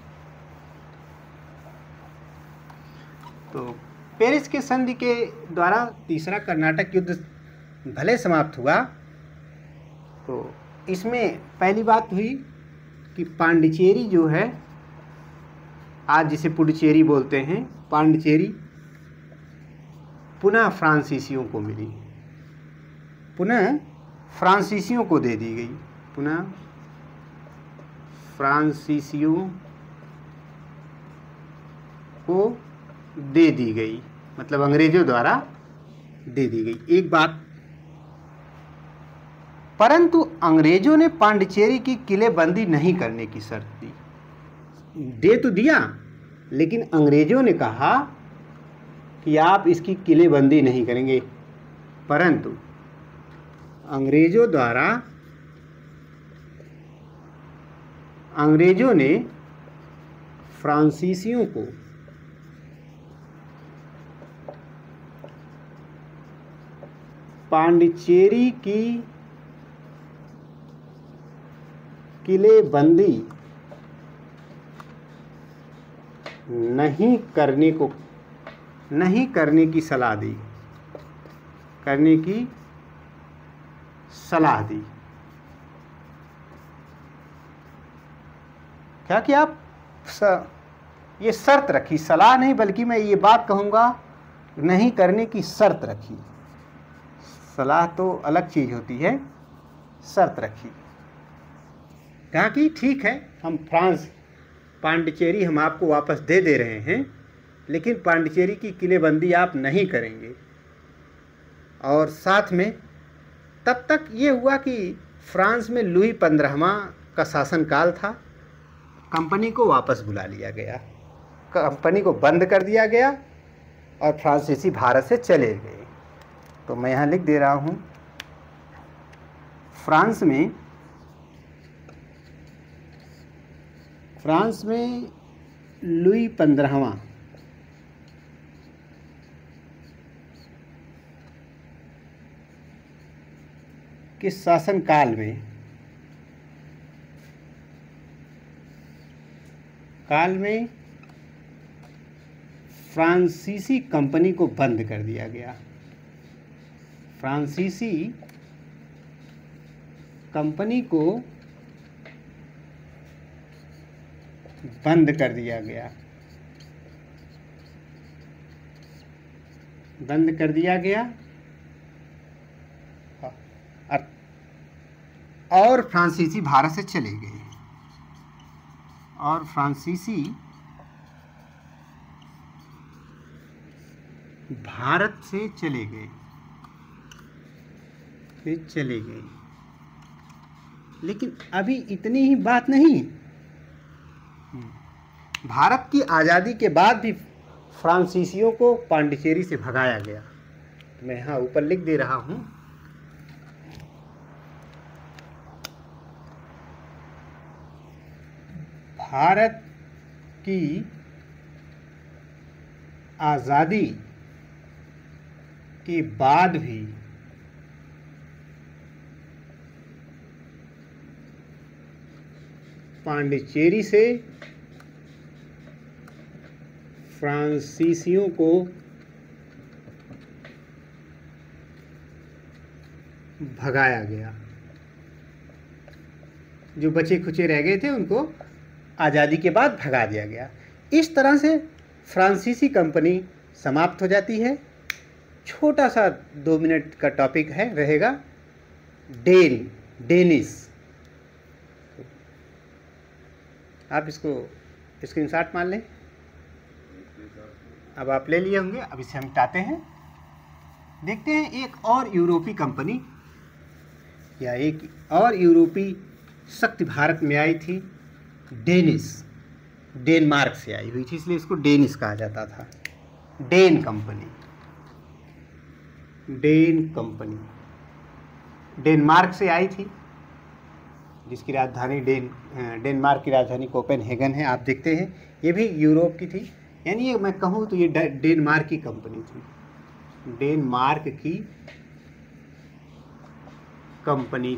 तो पेरिस की संधि के द्वारा तीसरा कर्नाटक युद्ध भले समाप्त हुआ, तो इसमें पहली बात हुई कि पांडिचेरी जो है, आज जिसे पुडुचेरी बोलते हैं, पांडिचेरी पुनः फ्रांसीसियों को मिली, पुनः फ्रांसीसियों को दे दी गई, पुनः फ्रांसीसियों को दे दी गई, मतलब अंग्रेजों द्वारा दे दी गई। एक बात, परंतु अंग्रेजों ने पांडिचेरी की किलेबंदी नहीं करने की शर्त दी। दे तो दिया, लेकिन अंग्रेजों ने कहा कि आप इसकी किलेबंदी नहीं करेंगे। परंतु अंग्रेजों ने फ्रांसीसियों को पांडिचेरी की किलेबंदी नहीं करने की सलाह दी, क्या कि आप ये शर्त रखी, सलाह नहीं बल्कि मैं ये बात कहूँगा, नहीं करने की शर्त रखी। सलाह तो अलग चीज़ होती है, शर्त रखी। कहा कि ठीक है, हम पांडिचेरी हम आपको वापस दे रहे हैं, लेकिन पांडिचेरी की किलेबंदी आप नहीं करेंगे। और साथ में तब तक ये हुआ कि फ्रांस में लुई 15वां का शासनकाल था। कंपनी को वापस बुला लिया गया, कंपनी को बंद कर दिया गया और फ्रांसीसी भारत से चले गए। तो मैं यहाँ लिख दे रहा हूँ, फ्रांस में लुई 15वां के शासनकाल में फ्रांसीसी कंपनी को बंद कर दिया गया। फ्रांसीसी कंपनी को बंद कर दिया गया, और फ्रांसीसी भारत से चले गए, और फ्रांसीसी भारत से चले गए। लेकिन अभी इतनी ही बात नहीं, भारत की आज़ादी के बाद भी फ्रांसीसियों को पांडिचेरी से भगाया गया। मैं यहाँ ऊपर लिख दे रहा हूँ, भारत की आज़ादी के बाद भी पांडिचेरी से फ्रांसीसियों को भगाया गया। जो बचे खुचे रह गए थे उनको आज़ादी के बाद भगा दिया गया। इस तरह से फ्रांसीसी कंपनी समाप्त हो जाती है। छोटा सा 2 मिनट का टॉपिक रहेगा डेनिश। आप इसको स्क्रीनशॉट मान लें। अब आप ले लिए होंगे, अब इसे हम मिटाते हैं। देखते हैं एक और यूरोपीय कंपनी या एक और यूरोपीय शक्ति भारत में आई थी, डेनमार्क से आई हुई थी, इसलिए इसको डेनिश कहा जाता था। डेन कंपनी डेनमार्क से आई थी, जिसकी राजधानी डेनमार्क की राजधानी कोपेनहेगन है। आप देखते हैं ये भी यूरोप की थी, यानी ये मैं कहूँ तो ये डेनमार्क की कंपनी थी, डेनमार्क की कंपनी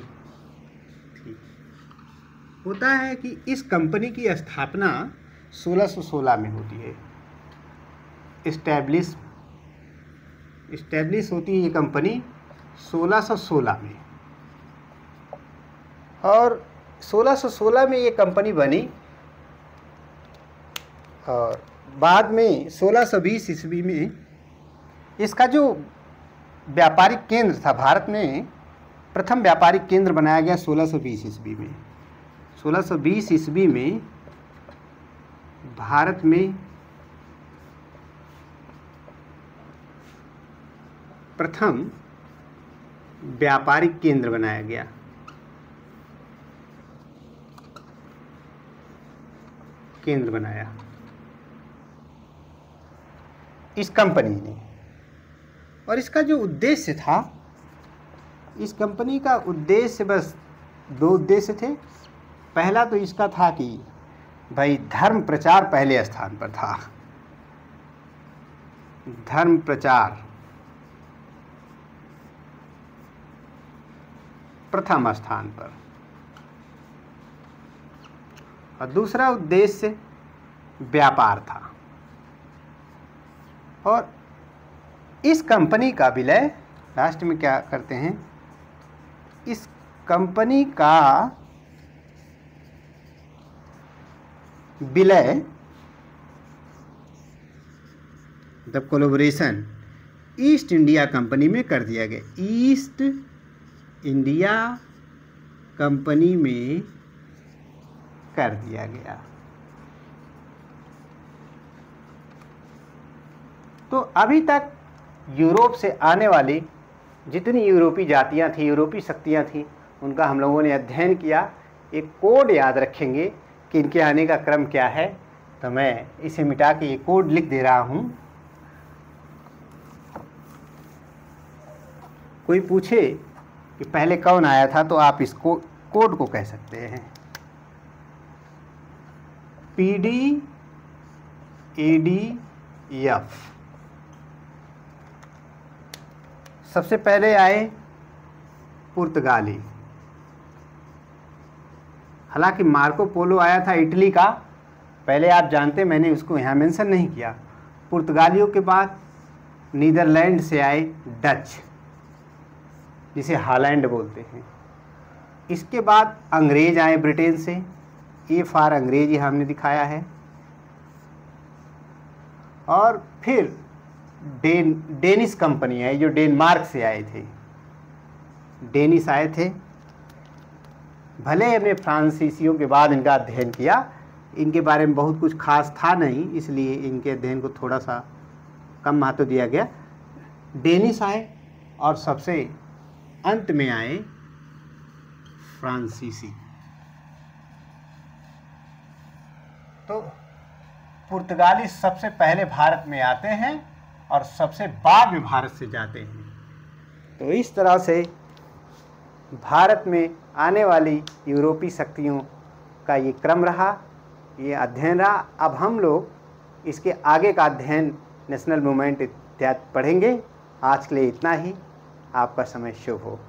थी। होता है कि इस कंपनी की स्थापना 1616 में होती है। इस्टेब्लिश होती है ये कंपनी 1616 में, और 1616 में ये कंपनी बनी, और बाद में 1620 ईस्वी में इसका जो व्यापारिक केंद्र था, भारत में प्रथम व्यापारिक केंद्र बनाया गया 1620 ईस्वी में। 1620 ईस्वी में भारत में प्रथम व्यापारिक केंद्र बनाया गया। केंद्र बनाया इस कंपनी ने, और इसका जो उद्देश्य था, इस कंपनी का उद्देश्य बस 2 उद्देश्य थे। पहला तो इसका था कि भाई धर्म प्रचार पहले स्थान पर था, धर्म प्रचार प्रथम स्थान पर, और दूसरा उद्देश्य व्यापार था। और इस कंपनी का विलय लास्ट में क्या करते हैं, इस कंपनी का विलय, the collaboration east India company में कर दिया गया। ईस्ट इंडिया कंपनी में कर दिया गया। तो अभी तक यूरोप से आने वाली जितनी यूरोपीय जातियां थी, यूरोपीय शक्तियां थी, उनका हम लोगों ने अध्ययन किया। एक कोड याद रखेंगे कि इनके आने का क्रम क्या है, तो मैं इसे मिटा के ये कोड लिख दे रहा हूं। कोई पूछे कि पहले कौन आया था, तो आप इस कोड को कह सकते हैं PDADF। सबसे पहले आए पुर्तगाली, हालांकि मार्को पोलो आया था इटली का, पहले आप जानते, मैंने उसको यहाँ मेंशन नहीं किया। पुर्तगालियों के बाद नीदरलैंड से आए डच, जिसे हॉलैंड बोलते हैं। इसके बाद अंग्रेज आए ब्रिटेन से, ए फॉर अंग्रेज हमने दिखाया है। और फिर डेनिश कंपनी आई, जो डेनमार्क से आए थे, डेनिश आए थे। भले हमने फ्रांसीसियों के बाद इनका अध्ययन किया, इनके बारे में बहुत कुछ खास था नहीं, इसलिए इनके अध्ययन को थोड़ा सा कम महत्व दिया गया। डेनिश आए, और सबसे अंत में आए फ्रांसीसी। तो पुर्तगाली सबसे पहले भारत में आते हैं और सबसे बाद में भारत से जाते हैं। तो इस तरह से भारत में आने वाली यूरोपीय शक्तियों का ये क्रम रहा, ये अध्ययन रहा। अब हम लोग इसके आगे का अध्ययन, नेशनल मूवमेंट इत्यादि पढ़ेंगे। आज के लिए इतना ही। आपका समय शुभ हो।